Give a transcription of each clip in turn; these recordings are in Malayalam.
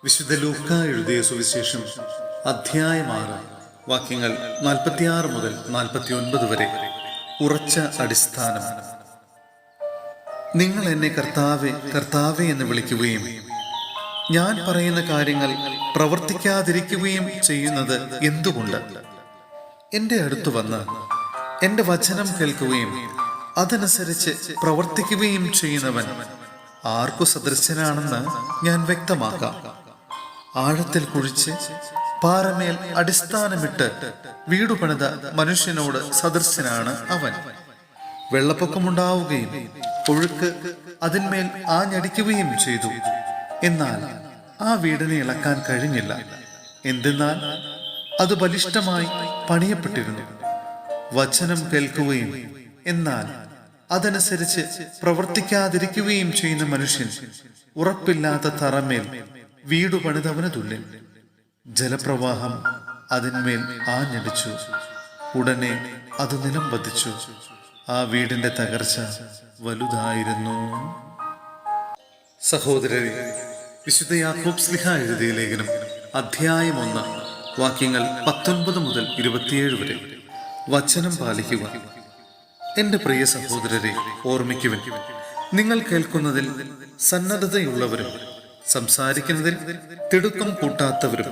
വിശുദ്ധ ലൂക്ക എഴുതിയ സുവിശേഷം അധ്യായം 6 വാക്യങ്ങൾ 46 മുതൽ 49 വരെ. ഉറച്ച അടിസ്ഥാനം. നിങ്ങൾ എന്നെ കർത്താവേ കർത്താവേ എന്ന് വിളിക്കുകയും ഞാൻ പറയുന്ന കാര്യങ്ങൾ പ്രവർത്തിക്കാതിരിക്കുകയും ചെയ്യുന്നത് എന്തുകൊണ്ട്? എൻ്റെ അടുത്ത് വന്ന് എൻ്റെ വചനം കേൾക്കുകയും അതനുസരിച്ച് പ്രവർത്തിക്കുകയും ചെയ്യുന്നവൻ ആർക്കു സദൃശനാണെന്ന് ഞാൻ വ്യക്തമാക്കാം. ആഴത്തിൽ കുഴിച്ച് പാറമേൽ അടിസ്ഥാനമിട്ട് വീടു പണിത മനുഷ്യനോട് സദൃശനാണ് അവൻ. വെള്ളപ്പൊക്കമുണ്ടാവുകയും ഒഴുക്ക് അതിന്മേൽ ആഞ്ഞടിക്കുകയും ചെയ്തു. എന്നാൽ ആ വീടിനെ ഇളക്കാൻ കഴിഞ്ഞില്ല. എന്തെന്നാൽ അത് ബലിഷ്ഠമായി പണിയപ്പെട്ടിരുന്നു. വചനം കേൾക്കുകയും എന്നാൽ അതനുസരിച്ച് പ്രവർത്തിക്കാതിരിക്കുകയും ചെയ്യുന്ന മനുഷ്യൻ ഉറപ്പില്ലാത്ത തറമേൽ വീടു പണിതവന് തുല്യൻ. ജലപ്രവാഹം അതിന്മേൽ ആഞ്ഞടിച്ചു, ഉടനെ അത് നിലം പതിച്ചു. ആ വീടിന്റെ തകർച്ച വലുതായിരുന്നു. സഹോദരരെ, വിശുദ്ധ യാക്കോബ് ശ്ലീഹ എഴുതിയ ലേഖനം അധ്യായം 1 വാക്യങ്ങൾ 19 മുതൽ 27 വരെ. വചനം പാലിക്കുക. എന്റെ പ്രിയ സഹോദരരെ, ഓർമ്മിക്കുവിൻ, നിങ്ങൾ കേൾക്കുന്നതിൽ സന്നദ്ധതയുള്ളവരും സംസാരിക്കുന്നതിൽ തിടുക്കം കൂട്ടാത്തവരും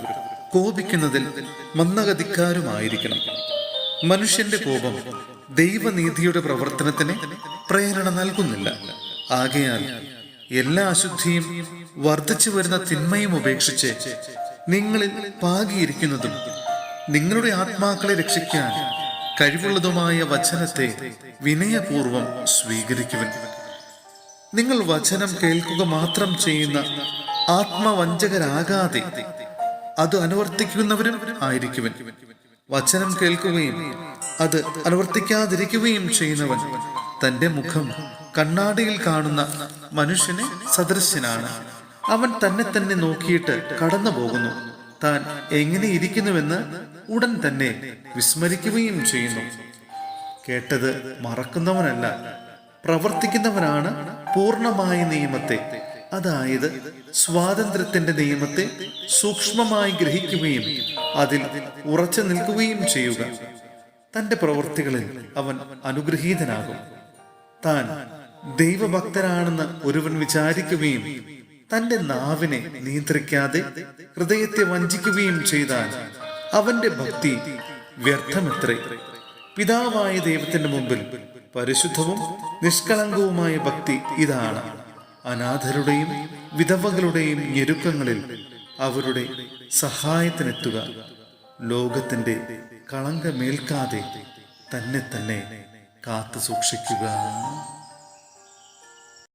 കോപിക്കുന്നതിൽ മന്ദഗതിക്കാരുമായിരിക്കണം. മനുഷ്യന്റെ കോപം ദൈവനീതിയുടെ പ്രവർത്തനത്തിന് പ്രേരണ നൽകുന്നില്ല. ആകയാൽ എല്ലാ അശുദ്ധിയും വർദ്ധിച്ചു വരുന്ന തിന്മയും ഉപേക്ഷിച്ച് നിങ്ങളിൽ പാകിയിരിക്കുന്നതും നിങ്ങളുടെ ആത്മാക്കളെ രക്ഷിക്കാൻ കഴിവുള്ളതുമായ വചനത്തെ വിനയപൂർവം സ്വീകരിക്കുവിൻ. നിങ്ങൾ വചനം കേൾക്കുക മാത്രം ചെയ്യുന്ന ആത്മവഞ്ചകരാകാതെ അത് അനുവർത്തിക്കുന്നവരും ആയിരിക്കുവിൻ. വചനം കേൾക്കുകയും അത് അനുവർത്തിക്കാതിരിക്കുകയും ചെയ്യുന്നവൻ തന്റെ മുഖം കണ്ണാടിയിൽ കാണുന്ന മനുഷ്യന് സദൃശ്യനാണ്. അവൻ തന്നെ നോക്കിയിട്ട് കടന്നു പോകുന്നു. താൻ എങ്ങനെ ഇരിക്കുന്നുവെന്ന് ഉടൻ തന്നെ വിസ്മരിക്കുകയും ചെയ്യുന്നു. കേട്ടത് മറക്കുന്നവനല്ല, പ്രവർത്തിക്കുന്നവനാണ് പൂർണ്ണമായ നിയമത്തെ, അതായത് സ്വാതന്ത്ര്യത്തിന്റെ നിയമത്തെ സൂക്ഷ്മമായി ഗ്രഹിക്കുകയും അതിൽ ഉറച്ചു നിൽക്കുകയും ചെയ്യുക. തന്റെ പ്രവൃത്തികളിൽ അവൻ അനുഗ്രഹീതനാകും. താൻ ദൈവഭക്തനാണെന്ന് ഒരുവൻ വിചാരിക്കുകയും തന്റെ നാവിനെ നിയന്ത്രിക്കാതെ ഹൃദയത്തെ വഞ്ചിക്കുകയും ചെയ്താൽ അവന്റെ ഭക്തി വ്യർത്ഥമത്രേ. പിതാവായ ദൈവത്തിന്റെ മുമ്പിൽ പരിശുദ്ധവും നിഷ്കളങ്കവുമായ ഭക്തി ഇതാണ്: അനാഥരുടെയും വിധവകളുടെയും ഞെരുക്കങ്ങളിൽ അവരുടെ സഹായത്തിനെത്തുക, ലോകത്തിന്റെ കളങ്കമേൽക്കാതെ തന്നെ കാത്തു സൂക്ഷിക്കുക.